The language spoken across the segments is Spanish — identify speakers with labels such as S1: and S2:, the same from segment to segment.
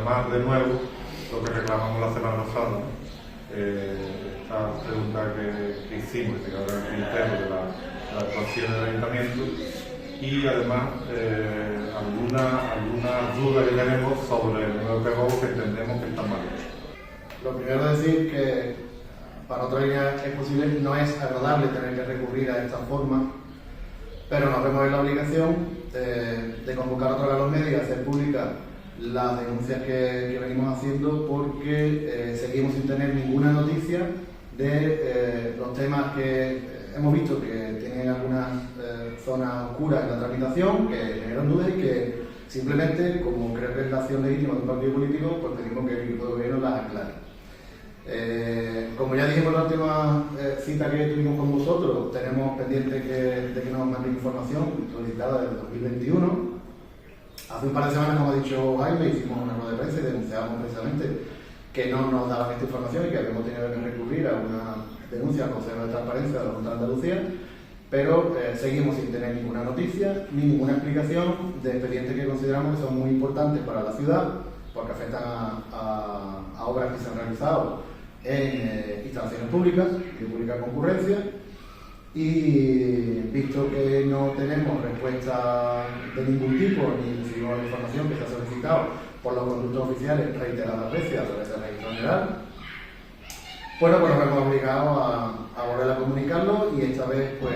S1: reclamar de nuevo lo que reclamamos la semana pasada. Esta pregunta que hicimos, que ahora el criterio de la actuación del ayuntamiento, y además algunas dudas que tenemos sobre el nuevo PGO que entendemos que está mal.
S2: Lo primero es decir que para otra línea es posible, no es agradable tener que recurrir a esta forma, pero nos vemos en la obligación de convocar otra vez a los medios y hacer públicas las denuncias que venimos haciendo, porque seguimos sin tener ninguna noticia de los temas que hemos visto que tienen algunas zonas oscuras en la tramitación, que generan dudas y que simplemente, como creo que es la acción legítima de un partido político, pues pedimos que el equipo de gobierno las aclare. Como ya dijimos en la última cita que tuvimos con vosotros, tenemos pendiente de que nos manden información solicitada desde 2021. Hace un par de semanas, como ha dicho Jaime, hicimos una rueda de prensa y denunciamos precisamente que no nos daban esta información y que habíamos tenido que recurrir a una denuncia al Consejo de Transparencia de la Junta de Andalucía, pero seguimos sin tener ninguna noticia ni ninguna explicación de expedientes que consideramos que son muy importantes para la ciudad, porque afectan a obras que se han realizado en instalaciones públicas, de pública concurrencia, y visto que no tenemos respuesta de ningún tipo, ni recibimos la información que se ha solicitado por los conductos oficiales reiteradas veces a través del registro general, bueno, pues nos hemos obligado a volver a comunicarlo, y esta vez, pues,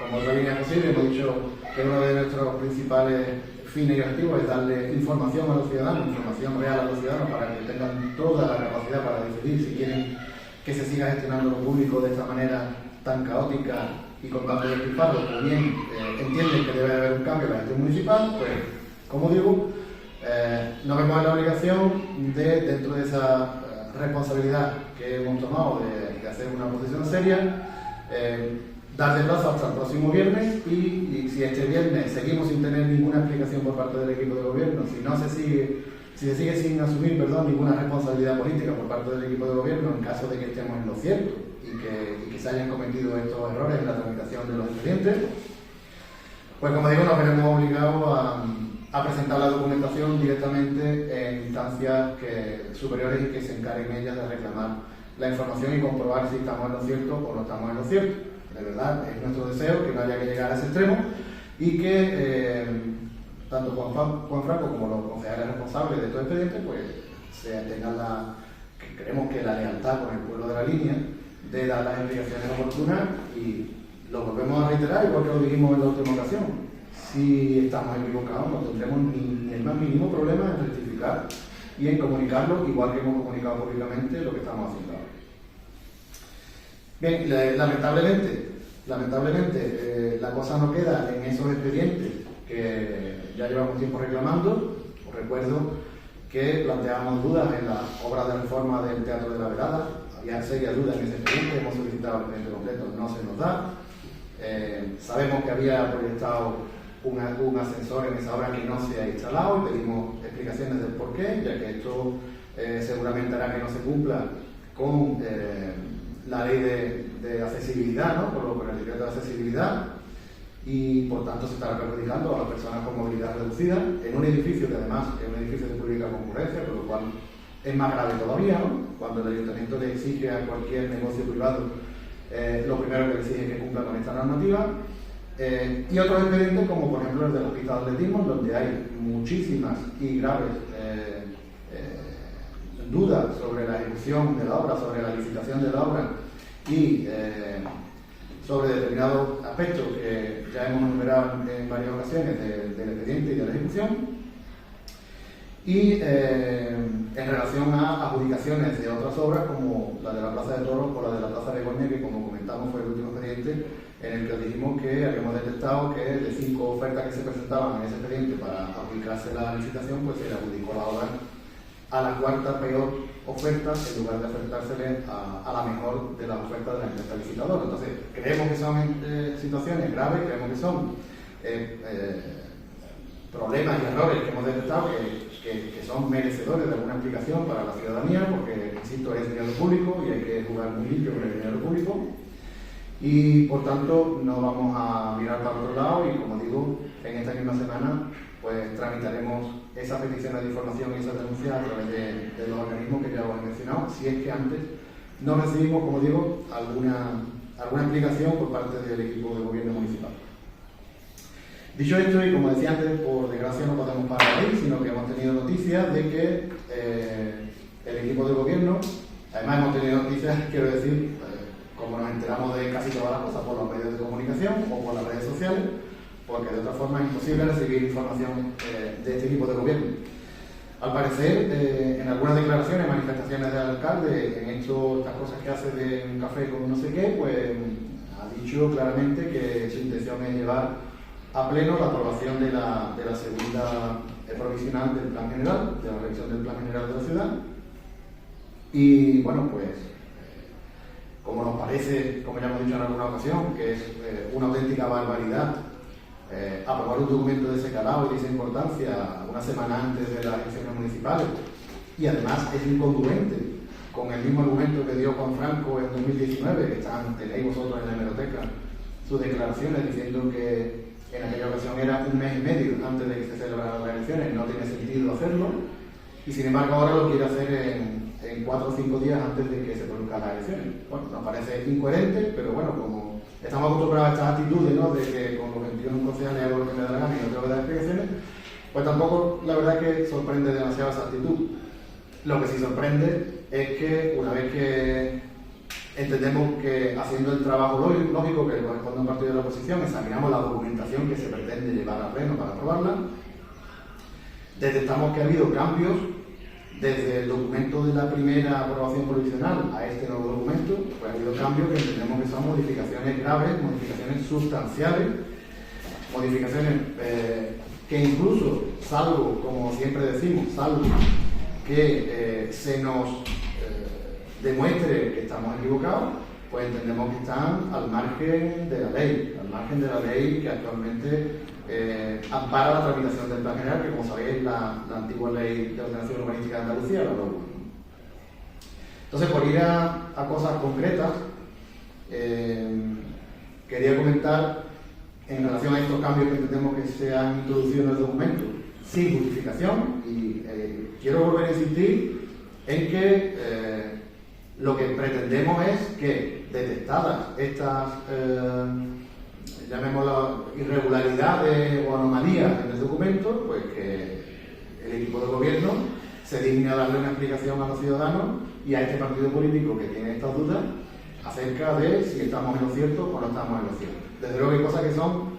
S2: como otra línea posible, hemos dicho que uno de nuestros principales fines y objetivos es darle información a los ciudadanos, información real a los ciudadanos, para que tengan toda la capacidad para decidir si quieren que se siga gestionando lo público de esta manera tan caótica y con tanto despilfarro, o bien entienden que debe haber un cambio en la gestión municipal. Pues, como digo, nos vemos en la obligación de, dentro de esa responsabilidad que hemos tomado de hacer una posición seria, darle plazo hasta el próximo viernes, y si este viernes seguimos sin tener ninguna explicación por parte del equipo de gobierno, si se sigue sin asumir ninguna responsabilidad política por parte del equipo de gobierno en caso de que estemos en lo cierto y que se hayan cometido estos errores en la tramitación de los expedientes, pues, como digo, nos veremos obligados a presentar la documentación directamente en instancias superiores y que se encarguen ellas de reclamar la información y comprobar si estamos en lo cierto o no estamos en lo cierto. De verdad, es nuestro deseo que no haya que llegar a ese extremo y que tanto Juan Franco como los concejales responsables de estos expedientes, pues, tengan creemos que la lealtad con el pueblo de la línea de dar las explicaciones oportunas, y lo volvemos a reiterar, igual que lo dijimos en la última ocasión. Si estamos equivocados, no tendremos ni el más mínimo problema en rectificar y en comunicarlo, igual que hemos comunicado públicamente lo que estamos haciendo ahora. Bien, lamentablemente la cosa no queda en esos expedientes que ya llevamos tiempo reclamando. Os recuerdo que planteábamos dudas en la obra de reforma del Teatro de la Velada. Había serias dudas en ese expediente, hemos solicitado el expediente completo, no se nos da. Sabemos que había proyectado un ascensor en esa obra que no se ha instalado, y pedimos explicaciones del porqué, ya que esto seguramente hará que no se cumpla con la ley de accesibilidad, ¿no? Por el decreto de accesibilidad, y por tanto se estará perjudicando a las personas con movilidad reducida en un edificio que además es un edificio de pública concurrencia, por lo cual es más grave todavía, ¿no? Cuando el ayuntamiento le exige a cualquier negocio privado, lo primero que le exige es que cumpla con esta normativa. Y otros expedientes, como por ejemplo el del Hospital de Atletismo, donde hay muchísimas y graves dudas sobre la ejecución de la obra, sobre la licitación de la obra y sobre determinados aspectos que ya hemos enumerado en varias ocasiones del expediente y de la ejecución, y en relación a adjudicaciones de otras obras como la de la Plaza de Toros o la de la Plaza de Begoña, que, como comentamos, fue el último expediente en el que dijimos que habíamos detectado que de 5 ofertas que se presentaban en ese expediente para adjudicarse la licitación, pues se le adjudicó la obra a la cuarta peor oferta en lugar de ofertársele a la mejor de las ofertas de la empresa licitadora. Entonces, creemos que son situaciones graves, creemos que son problemas y errores que hemos detectado que son merecedores de alguna explicación para la ciudadanía, porque, insisto, es dinero público y hay que jugar muy limpio con el dinero público, y por tanto no vamos a mirar para otro lado, y, como digo, en esta misma semana pues tramitaremos esas peticiones de información y esas denuncias a través de los organismos que ya os he mencionado, si es que antes no recibimos, como digo, alguna explicación por parte del equipo de gobierno municipal. Dicho esto, y como decía antes, por desgracia no podemos parar ahí, sino que hemos tenido noticias de que el equipo de gobierno, además hemos tenido noticias, quiero decir, como nos enteramos de casi todas las cosas por los medios de comunicación o por las redes sociales, porque de otra forma es imposible recibir información de este equipo de gobierno. Al parecer, en algunas declaraciones, manifestaciones del alcalde, en estas cosas que hace de un café con no sé qué, pues ha dicho claramente que su intención es llevar a pleno la aprobación de la segunda provisional del Plan General, de la revisión del Plan General de la ciudad. Y bueno, pues como nos parece, como ya hemos dicho en alguna ocasión, que es una auténtica barbaridad aprobar un documento de ese calado y de esa importancia una semana antes de las elecciones municipales, y además es incongruente con el mismo argumento que dio Juan Franco en 2019, que tenéis vosotros en la hemeroteca sus declaraciones diciendo que en aquella ocasión era un mes y medio antes de que se celebraran las elecciones, no tiene sentido hacerlo, y sin embargo ahora lo quiere hacer en 4 o 5 días antes de que se produzcan las elecciones. Bueno, nos parece incoherente, pero bueno, como estamos acostumbrados a estas actitudes, ¿no?, de que con los 21 concejales hago lo que me da la gana y no tengo que dar explicaciones, pues tampoco la verdad que sorprende demasiado esa actitud. Lo que sí sorprende es que una vez que entendemos que haciendo el trabajo lógico que corresponde a un partido de la oposición, examinamos la documentación que se pretende llevar a pleno para aprobarla, detectamos que ha habido cambios desde el documento de la primera aprobación provisional a este nuevo documento, pues ha habido cambios que entendemos que son modificaciones graves, modificaciones sustanciales, modificaciones que incluso, salvo, como siempre decimos, salvo que se nos demuestre que estamos equivocados, pues entendemos que están al margen de la ley que actualmente ampara la tramitación del Plan General, que como sabéis es la antigua Ley de Ordenación Urbanística de Andalucía, la LOU. Entonces, por ir a cosas concretas, quería comentar en relación a estos cambios que entendemos que se han introducido en el documento sin justificación, y quiero volver a insistir en que lo que pretendemos es que, detectadas estas llamémoslas irregularidades o anomalías en el documento, pues que el equipo de gobierno se digne a darle una explicación a los ciudadanos y a este partido político que tiene estas dudas acerca de si estamos en lo cierto o no estamos en lo cierto. Desde luego hay cosas que son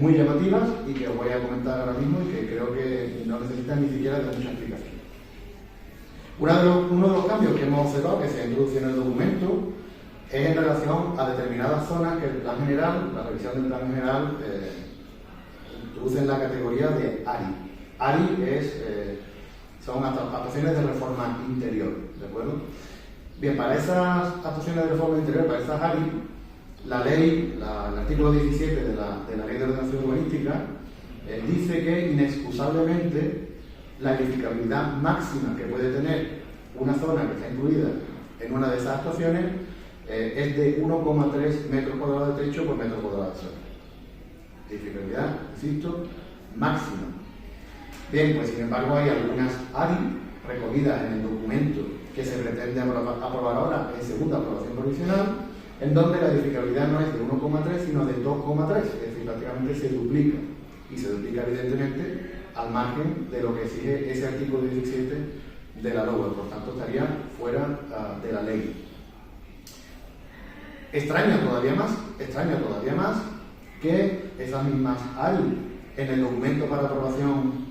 S2: muy llamativas y que os voy a comentar ahora mismo y que creo que no necesitan ni siquiera de mucha explicación. Uno de los cambios que hemos observado que se ha introducido en el documento es en relación a determinadas zonas que el Plan General, la revisión del Plan General, introduce en la categoría de ARI. ARI son actuaciones de reforma interior, ¿de acuerdo? Bien, para esas actuaciones de reforma interior, para esas ARI, la ley, el artículo 17 de la Ley de Ordenación Urbanística dice que inexcusablemente la edificabilidad máxima que puede tener una zona que está incluida en una de esas actuaciones es de 1,3 metros cuadrados de techo por metro cuadrado de suelo. Edificabilidad, insisto, máxima. Bien, pues sin embargo hay algunas ARI recogidas en el documento que se pretende aprobar ahora en segunda aprobación provisional, en donde la edificabilidad no es de 1,3 sino de 2,3, es decir, prácticamente se duplica, y se duplica evidentemente al margen de lo que exige ese artículo 17 de la LOU, por tanto estaría fuera de la ley. Extraña todavía más que esas mismas ARI en el documento para aprobación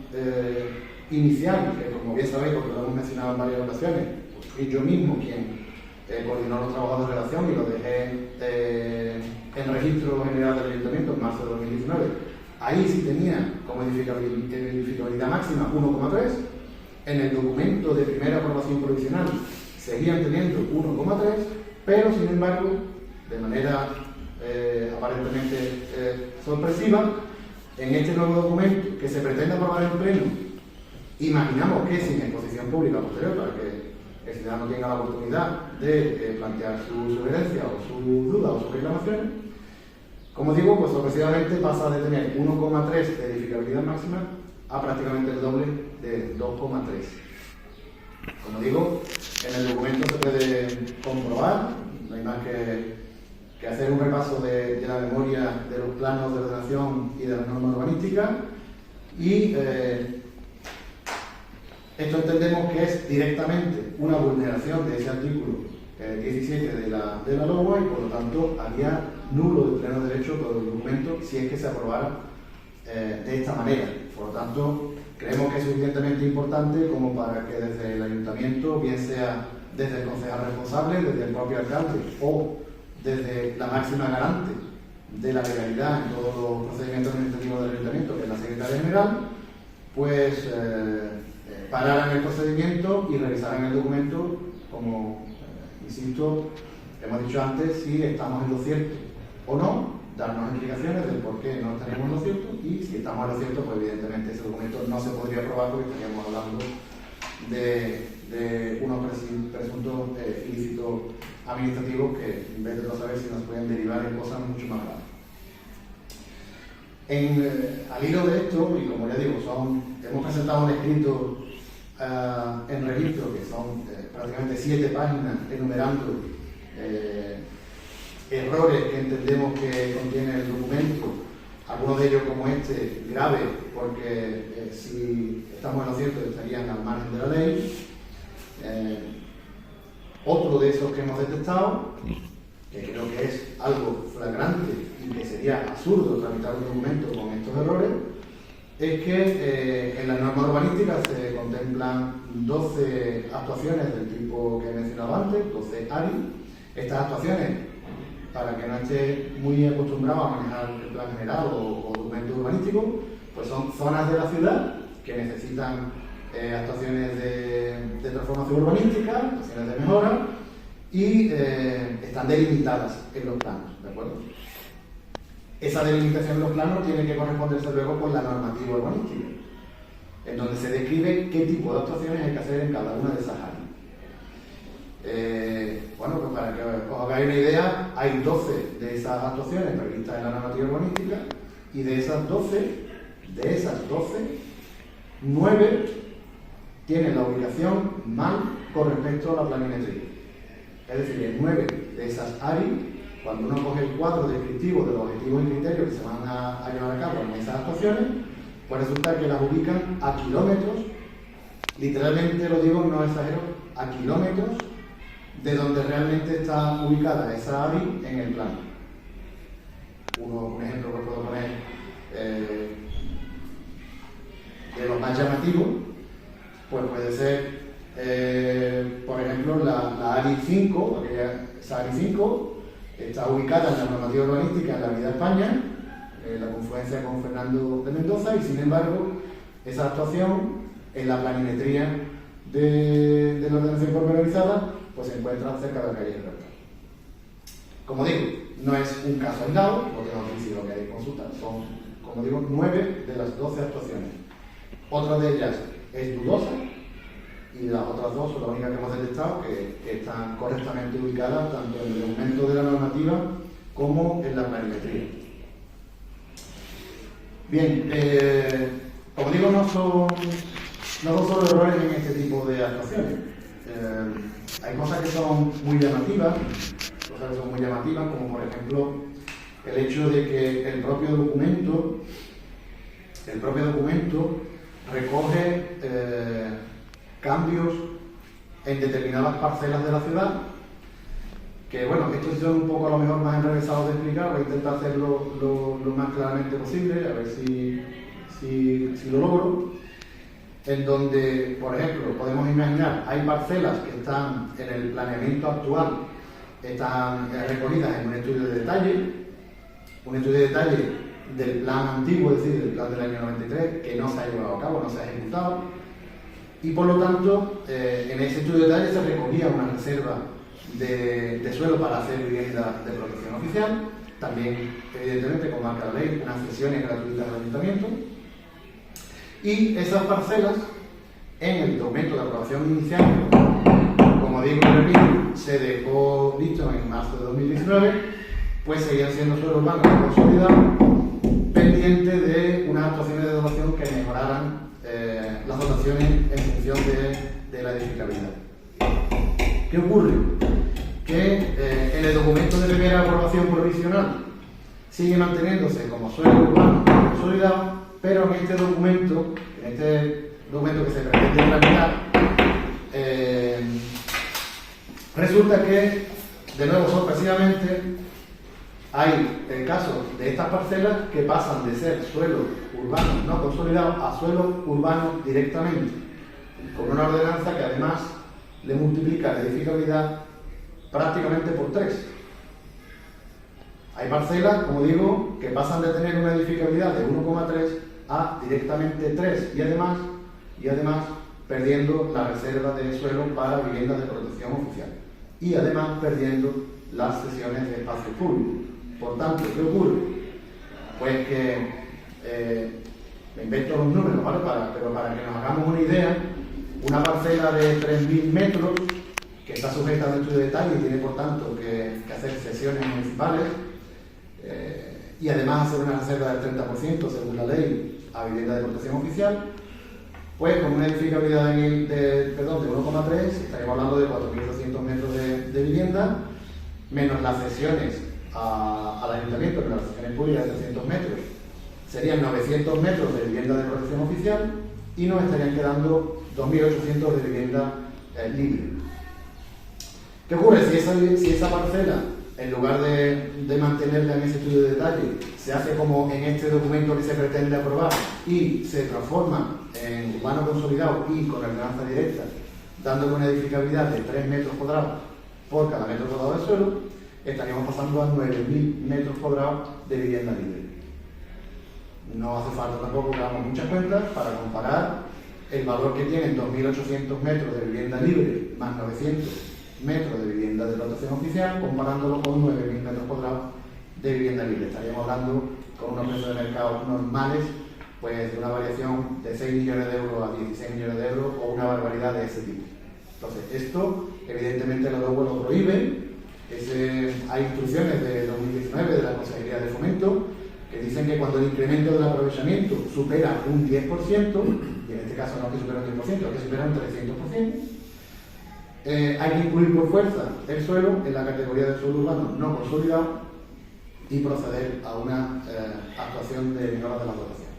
S2: inicial, que como bien sabéis, porque lo hemos mencionado en varias ocasiones, pues fui yo mismo quien coordinó los trabajos de redacción y lo dejé en registro general del Ayuntamiento en marzo de 2019. Ahí sí tenía como edificabilidad máxima 1,3. En el documento de primera aprobación provisional seguían teniendo 1,3, pero sin embargo, de manera aparentemente sorpresiva, en este nuevo documento que se pretende aprobar en pleno, imaginamos que sin exposición pública posterior, para que el ciudadano tenga la oportunidad de plantear su sugerencia o su duda o sus reclamaciones, Como digo, pues sorpresivamente pasa de tener 1,3 de edificabilidad máxima a prácticamente el doble de 2,3. Como digo, en el documento se puede comprobar, no hay más que hacer un repaso de la memoria de los planos de ordenación y de las normas urbanísticas, y esto entendemos que es directamente una vulneración de ese artículo 17 de la LOA, y por lo tanto haría nulo de pleno derecho todo el documento si es que se aprobara de esta manera. Por lo tanto, creemos que es suficientemente importante como para que desde el ayuntamiento, bien sea desde el concejal responsable, desde el propio alcalde o desde la máxima garante de la legalidad en todos los procedimientos administrativos del ayuntamiento, que es la secretaria general, pues pararan el procedimiento y revisaran el documento, como insisto, hemos dicho antes, si estamos en lo cierto o no, darnos explicaciones del por qué no estaríamos en lo cierto, y si estamos en lo cierto, pues evidentemente ese documento no se podría aprobar porque estaríamos hablando de unos presuntos ilícitos administrativos que, en vez de no saber si nos pueden derivar en cosas mucho más graves. Al hilo de esto, y como ya digo, hemos presentado un escrito en registro que son prácticamente 7 páginas enumerando errores que entendemos que contiene el documento, algunos de ellos como este, graves, porque si estamos en lo cierto estarían al margen de la ley. Otro de esos que hemos detectado, que creo que es algo flagrante y que sería absurdo tramitar un documento con estos errores, es que en la norma urbanística se contemplan 12 actuaciones del tipo que he mencionado antes, 12 ARI. Estas actuaciones, para que no esté muy acostumbrado a manejar el plan general o documentos urbanísticos, pues son zonas de la ciudad que necesitan actuaciones de transformación urbanística, actuaciones de mejora, y están delimitadas en los planos, ¿de acuerdo? Esa delimitación en los planos tiene que corresponderse luego con la normativa urbanística, en donde se describe qué tipo de actuaciones hay que hacer en cada una de esas áreas. Bueno, pues para que os hagáis una idea, hay 12 de esas actuaciones previstas en la normativa urbanística, y de esas 12, 9 tienen la ubicación mal con respecto a la planimetría. Es decir, en 9 de esas ARI, cuando uno coge el cuadro descriptivo de los objetivos y criterios que se van a llevar a cabo en esas actuaciones, pues resulta que las ubican a kilómetros, literalmente lo digo, no exagero, a kilómetros de donde realmente está ubicada esa ARI en el plano. Un ejemplo que puedo poner de los más llamativos, pues puede ser, por ejemplo, la ARI 5, esa ARI 5 está ubicada en la normativa urbanística en la Avenida España, la confluencia con Fernando de Mendoza, y sin embargo, esa actuación en la planimetría de la ordenación pormenorizada pues se encuentra cerca de la calle Gibraltar. Como digo, no es un caso aislado, porque no sé si lo queréis consultar, son, como digo, 9 de las 12 actuaciones. Otra de ellas es dudosa, y las otras 2 son las únicas que hemos detectado que están correctamente ubicadas tanto en el documento de la normativa como en la planimetría. Bien, como digo, no son solo errores en este tipo de actuaciones. Hay cosas que son muy llamativas, como por ejemplo el hecho de que el propio documento recoge cambios en determinadas parcelas de la ciudad, que bueno, estos son un poco a lo mejor más enrevesados de explicar, voy a intentar hacerlo lo más claramente posible, a ver si lo logro, en donde, por ejemplo, podemos imaginar, hay parcelas que están en el planeamiento actual, están recogidas en un estudio de detalle del plan antiguo, es decir, del plan del año 93, que no se ha llevado a cabo, no se ha ejecutado, y por lo tanto, en ese estudio de detalle se recogía una reserva de suelo para hacer vivienda de protección oficial, también, evidentemente, como marca la ley, unas cesiones gratuitas al ayuntamiento, y esas parcelas, en el documento de aprobación inicial, como digo y repito, se dejó dicho en marzo de 2019, pues seguían siendo suelos urbanos consolidados, pendientes de unas actuaciones de dotación que mejoraran las dotaciones en función de la edificabilidad. ¿Qué ocurre? Que en el documento de primera aprobación provisional sigue manteniéndose como suelo urbano consolidado, pero en este documento que se pretende tramitar, resulta que, de nuevo, sorpresivamente, hay el caso de estas parcelas que pasan de ser suelo urbano no consolidado a suelo urbano directamente, con una ordenanza que además le multiplica la edificabilidad prácticamente por 3. Hay parcelas, como digo, que pasan de tener una edificabilidad de 1,3 a directamente 3 y además perdiendo la reserva de suelo para viviendas de protección oficial y además perdiendo las cesiones de espacio público. Por tanto, ¿qué ocurre? Pues que me invento los números, ¿vale? Pero para que nos hagamos una idea, una parcela de 3.000 metros que está sujeta a un estudio de detalle y tiene por tanto que hacer cesiones municipales y además hacer una reserva del 30% según la ley a vivienda de protección oficial, pues con una edificabilidad de 1,3 estaríamos hablando de 4.200 metros de vivienda, menos las cesiones al ayuntamiento, menos las cesiones públicas de 300 metros, serían 900 metros de vivienda de protección oficial y nos estarían quedando 2.800 de vivienda libre. ¿Qué ocurre? Si esa parcela, en lugar de mantenerla en ese estudio de detalle, se hace como en este documento que se pretende aprobar y se transforma en urbano consolidado y con ordenanza directa, dándole una edificabilidad de 3 metros cuadrados por cada metro cuadrado de suelo, estaríamos pasando a 9.000 metros cuadrados de vivienda libre. No hace falta tampoco que hagamos muchas cuentas para comparar el valor que tienen 2.800 metros de vivienda libre más 900 metros de vivienda de protección oficial, comparándolo con 9.000 metros cuadrados de vivienda libre. Estaríamos hablando con unos precios de mercado normales, pues de una variación de 6 millones de euros a 16 millones de euros o una barbaridad de ese tipo. Entonces, esto evidentemente la LOGUE lo prohíbe. Hay instrucciones de 2019 de la Consejería de Fomento que dicen que cuando el incremento del aprovechamiento supera un 10%, y en este caso no es que supera un 10%, es que supera un 300%, hay que incluir por fuerza el suelo en la categoría de suelo urbano no consolidado y proceder a una actuación de mejora de la dotación.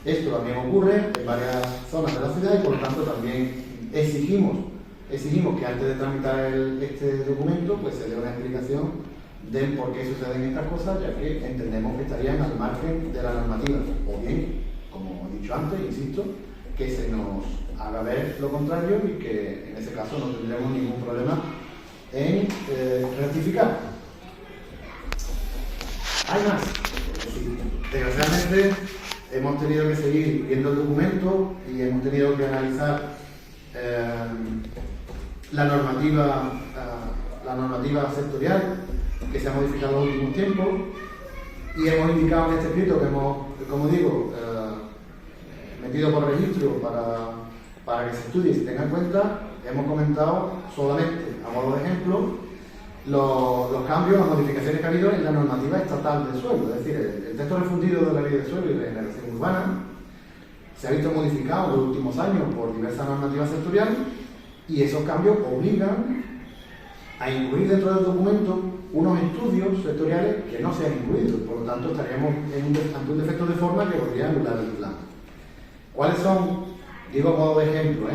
S2: Esto también ocurre en varias zonas de la ciudad y por lo tanto también exigimos que antes de tramitar este documento pues se dé una explicación del por qué suceden estas cosas, ya que entendemos que estarían al margen de la normativa, o bien, como he dicho antes, insisto, que se nos haga ver lo contrario y que en ese caso no tendremos ningún problema en rectificar. Hay más. Desgraciadamente hemos tenido que seguir viendo el documento y hemos tenido que analizar la normativa sectorial que se ha modificado en los últimos tiempos y hemos indicado en este escrito que hemos, como digo, metido por registro para que se estudie y se tenga en cuenta. Hemos comentado solamente, a modo de ejemplo, los cambios, las modificaciones que ha habido en la normativa estatal del suelo, es decir, el texto refundido de la Ley de Suelo y Regeneración Urbana se ha visto modificado en los últimos años por diversas normativas sectoriales y esos cambios obligan a incluir dentro del documento unos estudios sectoriales que no se han incluido, por lo tanto estaríamos ante un defecto de forma que podría anular el plan. ¿Cuáles son? Digo a modo de ejemplo,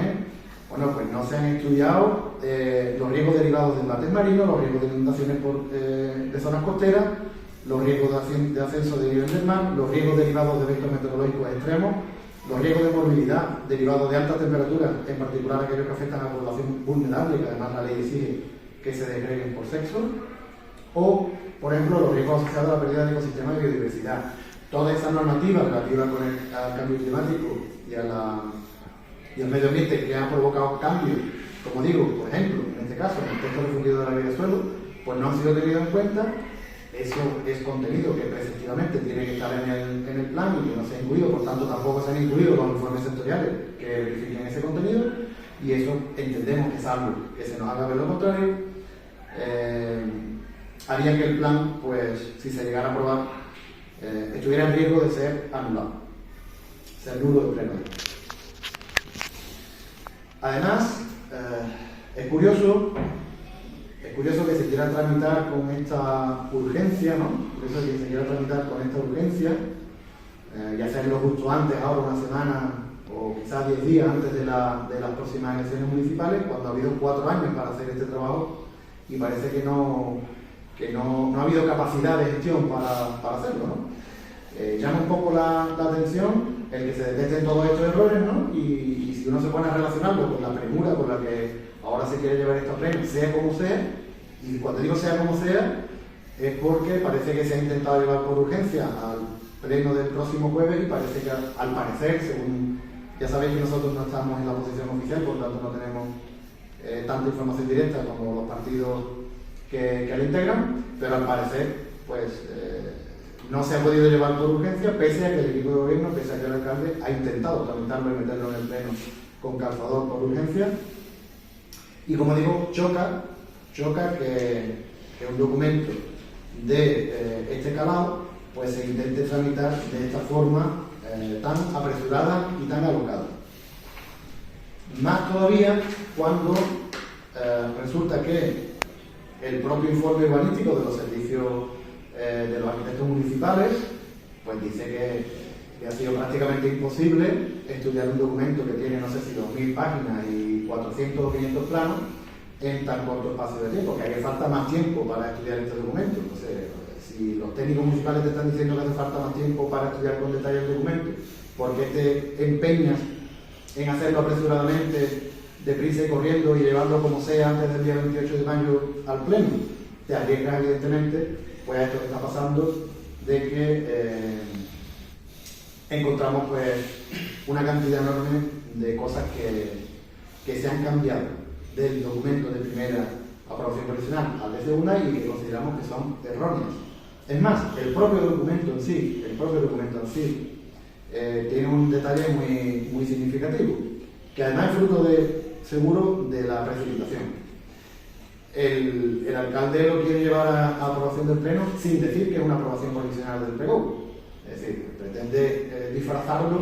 S2: Bueno, pues no se han estudiado los riesgos derivados de embates marinos, los riesgos de inundaciones de zonas costeras, los riesgos de ascenso de nivel del mar, los riesgos derivados de eventos meteorológicos extremos, los riesgos de morbilidad derivados de altas temperaturas, en particular aquellos que afectan a la población vulnerable, que además la ley exige que se desgreguen por sexo, o, por ejemplo, los riesgos asociados a la pérdida de ecosistemas y biodiversidad. Todas esas normativas relativas al cambio climático y al medio ambiente que han provocado cambios, como digo, por ejemplo, en este caso, en el texto refundido de la Ley de Suelo, pues no han sido tenidos en cuenta. Eso es contenido que preceptivamente tiene que estar en el plan y que no se ha incluido, por tanto tampoco se han incluido los informes sectoriales que verifiquen ese contenido, y eso entendemos que es algo que se nos haga ver lo contrario. haría que el plan, pues, si se llegara a aprobar, estuviera en riesgo de ser anulado, ser nulo de pleno. Además, es curioso que se quiera tramitar con esta urgencia, ¿no? Curioso que se quiera tramitar con esta urgencia, y hacerlo justo antes, ahora una semana o quizás 10 días antes de las próximas elecciones municipales, cuando ha habido 4 años para hacer este trabajo y parece que no ha habido capacidad de gestión para hacerlo, ¿no? Llama un poco la atención el que se detecten todos estos errores, ¿no? Y si uno se pone a relacionarlo con la premura con la que ahora se quiere llevar esto a pleno, sea como sea, y cuando digo sea como sea, es porque parece que se ha intentado llevar por urgencia al pleno del próximo jueves y parece que al parecer, según ya sabéis que nosotros no estamos en la posición oficial, por tanto no tenemos tanta información directa como los partidos que la integran, pero al parecer pues no se ha podido llevar por urgencia, pese a que el equipo de gobierno, pese a que el alcalde ha intentado tramitarlo y meterlo en el pleno con calzador por urgencia. Y como digo, choca que un documento de este calado pues se intente tramitar de esta forma tan apresurada y tan alocada. Más todavía cuando resulta que el propio informe urbanístico de los servicios de los arquitectos municipales pues dice que ha sido prácticamente imposible estudiar un documento que tiene, no sé si 2.000 páginas y 400 o 500 planos en tan corto espacio de tiempo, que hace falta más tiempo para estudiar este documento. Entonces, si los técnicos municipales te están diciendo que hace falta más tiempo para estudiar con detalle el documento, ¿por qué te empeñas en hacerlo apresuradamente, deprisa y corriendo y llevarlo como sea antes del día 28 de mayo al pleno? Te arriesgas, evidentemente, pues a esto que está pasando, de que encontramos pues una cantidad enorme de cosas que se han cambiado del documento de primera aprobación provisional al de segunda y que consideramos que son erróneas. Es más, el propio documento en sí tiene un detalle muy significativo, que además es fruto seguro de la precipitación. El alcalde lo quiere llevar a aprobación del pleno sin decir que es una aprobación provisional del PGU. Es decir, pretende disfrazarlo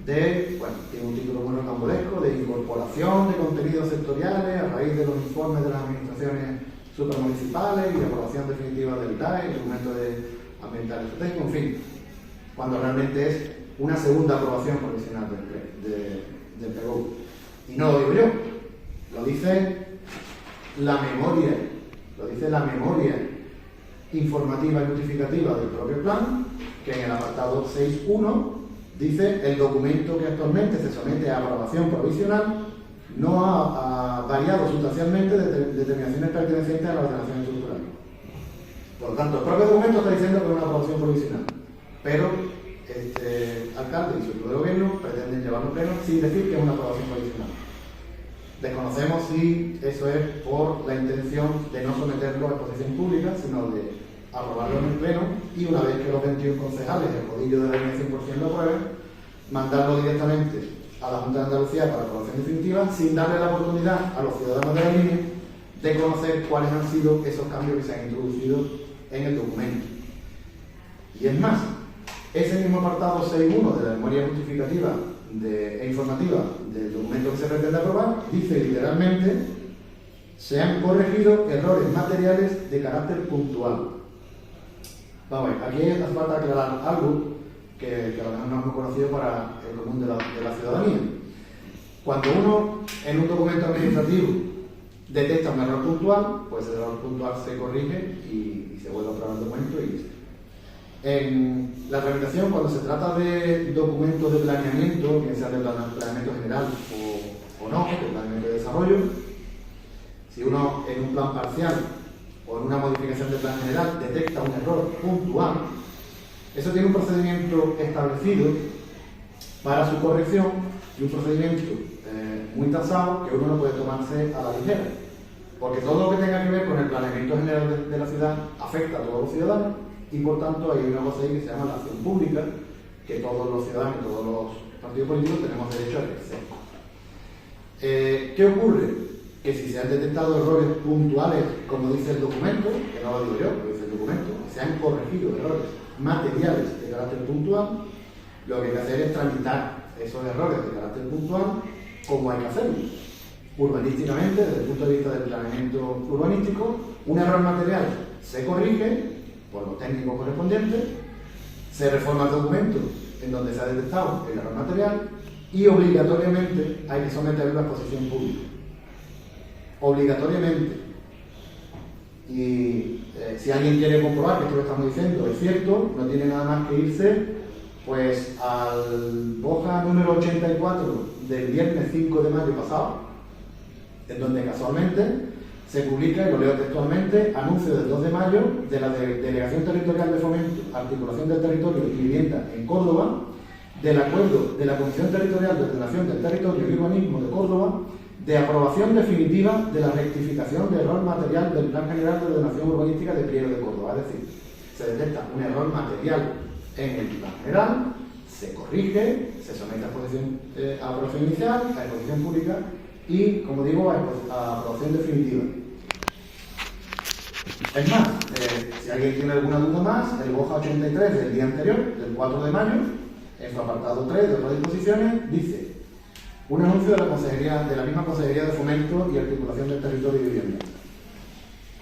S2: de, bueno, tiene un título muy rocambolesco, de incorporación de contenidos sectoriales a raíz de los informes de las administraciones supramunicipales y de aprobación definitiva del DAE, el documento ambiental estratégico, en fin, cuando realmente es una segunda aprobación provisional del PGU. Y no lo digo yo, lo dice la memoria informativa y notificativa del propio plan, que en el apartado 6.1 dice: el documento que actualmente se somete a aprobación provisional no ha variado sustancialmente de determinaciones pertenecientes a la ordenación estructural. Por lo tanto, el propio documento está diciendo que es una aprobación provisional, pero este alcalde y su equipo de gobierno pretenden llevarlo pleno sin decir que es una aprobación provisional. Desconocemos si eso es por la intención de no someterlo a exposición pública, sino de aprobarlo en el pleno y una vez que los 21 concejales, el rodillo de la línea 100% lo aprueben, mandarlo directamente a la Junta de Andalucía para aprobación definitiva, sin darle la oportunidad a los ciudadanos de la línea de conocer cuáles han sido esos cambios que se han introducido en el documento. Y es más, ese mismo apartado 6.1 de la memoria justificativa e informativa del documento que se pretende aprobar dice literalmente: se han corregido errores materiales de carácter puntual. Vamos a ver, aquí hace falta aclarar algo que a lo mejor no es muy conocido para el común de la ciudadanía. Cuando uno en un documento administrativo detecta un error puntual, pues el error puntual se corrige y se vuelve a aprobar el documento y listo. En la tramitación, cuando se trata de documentos de planeamiento, bien sea de planeamiento general o no, de planeamiento de desarrollo, si uno en un plan parcial o en una modificación del plan general detecta un error puntual, eso tiene un procedimiento establecido para su corrección y un procedimiento muy tasado que uno no puede tomarse a la ligera, porque todo lo que tenga que ver con el planeamiento general de la ciudad afecta a todos los ciudadanos y por tanto hay una cosa ahí que se llama la acción pública, que todos los ciudadanos y todos los partidos políticos tenemos derecho a ejercer. ¿Qué ocurre? que si se han detectado errores puntuales, como dice el documento, que no lo digo yo, lo dice el documento, que se han corregido errores materiales de carácter puntual, lo que hay que hacer es tramitar esos errores de carácter puntual como hay que hacerlo. Urbanísticamente, desde el punto de vista del planeamiento urbanístico, un error material se corrige por los técnicos correspondientes, se reforma el documento en donde se ha detectado el error material y obligatoriamente hay que someterlo a exposición pública. Obligatoriamente. Y si alguien quiere comprobar que esto que estamos diciendo es cierto, no tiene nada más que irse pues al BOJA número 84 del viernes 5 de mayo pasado, en donde casualmente se publica, y lo leo textualmente, anuncio del 2 de mayo de la Delegación Territorial de Fomento, Articulación del Territorio y Vivienda en Córdoba, del acuerdo de la Comisión Territorial de Ordenación del Territorio y Urbanismo de Córdoba, de aprobación definitiva de la rectificación de error material del Plan General de Ordenación Urbanística de Priego de Córdoba. Es decir, se detecta un error material en el Plan General, se corrige, se somete a aprobación inicial, a exposición pública y, como digo, a aprobación definitiva. Es más, si alguien tiene alguna duda más, el BOJA 83 del día anterior, del 4 de mayo, en su apartado 3 de otras disposiciones, dice un anuncio de la misma Consejería de Fomento y Articulación del Territorio y Vivienda.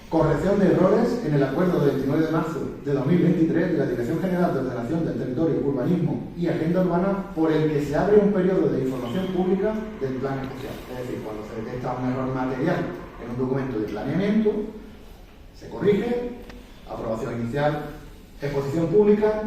S2: Corrección de errores en el acuerdo del 29 de marzo de 2023 de la Dirección General de Ordenación del Territorio, Urbanismo y Agenda Urbana, por el que se abre un periodo de información pública del plan especial. Es decir, cuando se detecta un error material en un documento de planeamiento, se corrige, aprobación inicial, exposición pública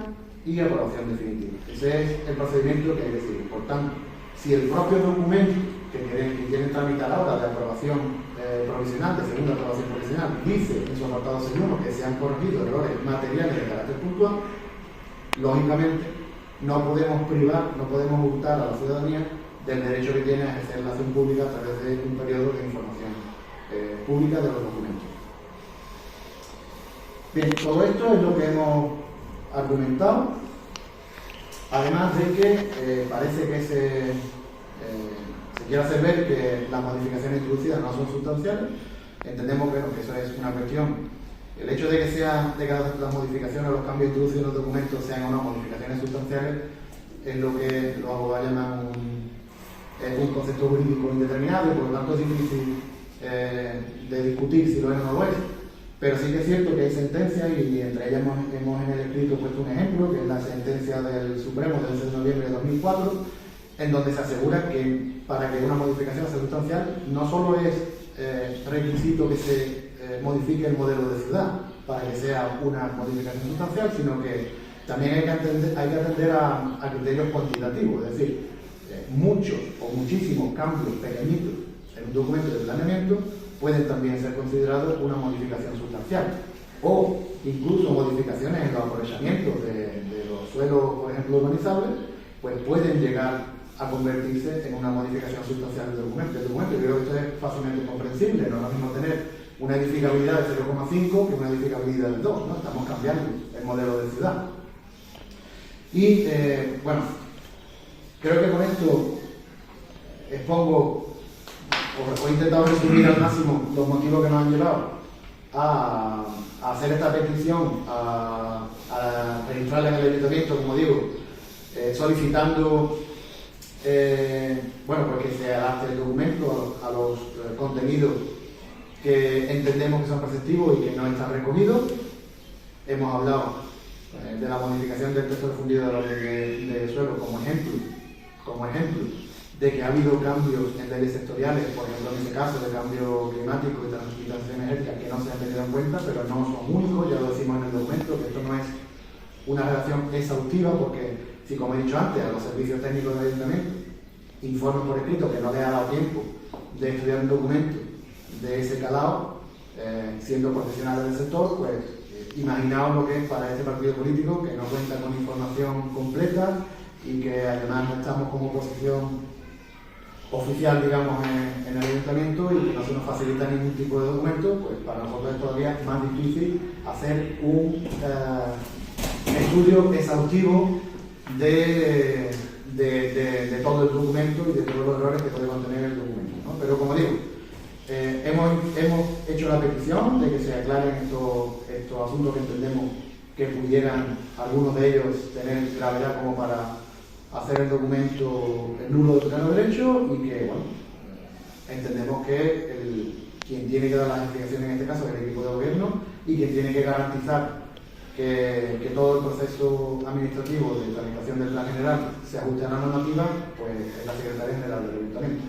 S2: y aprobación definitiva. Ese es el procedimiento que hay que seguir. Por tanto, si el propio documento que quieren tramitar ahora de aprobación provisional, de segunda aprobación provisional, dice en su apartado segundo que se han corregido errores materiales de carácter puntual, lógicamente no podemos privar, no podemos hurtar a la ciudadanía del derecho que tiene a ejercer la acción pública a través de un periodo de información pública de los documentos. Bien, todo esto es lo que hemos argumentado, además de que parece que se quiere hacer ver que las modificaciones introducidas no son sustanciales. Entendemos que eso es una cuestión. El hecho de que las modificaciones o los cambios introducidos en los documentos sean o no modificaciones sustanciales es lo que los abogados llaman un concepto jurídico indeterminado y por lo tanto es difícil de discutir si lo es o no lo es. Pero sí que es cierto que hay sentencias y entre ellas hemos en el escrito puesto un ejemplo, que es la sentencia del Supremo del 6 de noviembre de 2004, en donde se asegura que para que una modificación sea sustancial no solo es requisito que se modifique el modelo de ciudad para que sea una modificación sustancial, sino que también hay que atender a criterios cuantitativos, es decir, muchos o muchísimos cambios pequeñitos en un documento de planeamiento pueden también ser considerados una modificación sustancial, o incluso modificaciones en los aprovechamientos de los suelos, por ejemplo, urbanizables, pues pueden llegar a convertirse en una modificación sustancial del documento. Yo creo que esto es fácilmente comprensible, no es lo mismo tener una edificabilidad de 0,5 que una edificabilidad de 2, ¿no? Estamos cambiando el modelo de ciudad. Y, bueno, creo que con esto expongo, o he intentado resumir al máximo los motivos que nos han llevado a hacer esta petición, a registrarla en el ayuntamiento, como digo, solicitando pues que se adapte el documento a los contenidos que entendemos que son preceptivos y que no están recogidos. Hemos hablado de la modificación del texto refundido de la ley de suelo como ejemplo de que ha habido cambios en leyes sectoriales, por ejemplo en este caso de cambio climático y transición energética, que no se han tenido en cuenta, pero no son únicos, ya lo decimos en el documento, que esto no es una relación exhaustiva, porque si, como he dicho antes, a los servicios técnicos del ayuntamiento informan por escrito que no les ha dado tiempo de estudiar un documento de ese calado, siendo profesionales del sector, pues imaginaos lo que es para este partido político, que no cuenta con información completa y que además no estamos como oposición oficial, digamos, en el ayuntamiento y que no se nos facilita ningún tipo de documento, pues para nosotros es todavía más difícil hacer un estudio exhaustivo de todo el documento y de todos los errores que puede contener el documento, ¿no? Pero como digo, hemos hecho la petición de que se aclaren estos asuntos que entendemos que pudieran algunos de ellos tener gravedad como para hacer el documento nulo de pleno derecho, y que, bueno, entendemos que quien tiene que dar las explicaciones en este caso es el equipo de gobierno, y quien tiene que garantizar que todo el proceso administrativo de tramitación del plan general se ajuste a la normativa, pues es la Secretaría General del Ayuntamiento.